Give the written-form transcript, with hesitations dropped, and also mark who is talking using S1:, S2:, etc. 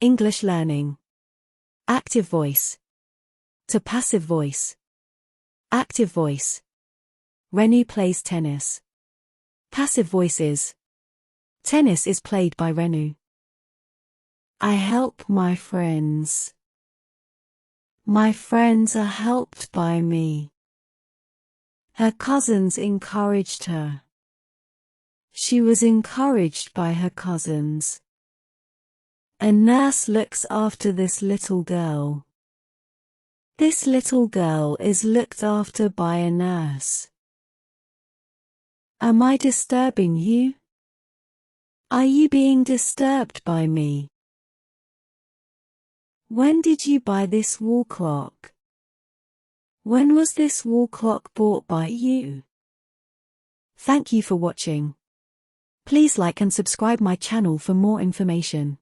S1: English learning. Active voice. To passive voice. Active voice. Renu plays tennis. Passive voices. Tennis is played by Renu. I help my friends. My friends are helped by me. Her cousins encouraged her. She was encouraged by her cousins. A nurse looks after this little girl. This little girl is looked after by a nurse. Am I disturbing you? Are you being disturbed by me? When did you buy this wall clock? When was this wall clock bought by you? Thank you for watching. Please like and subscribe my channel for more information.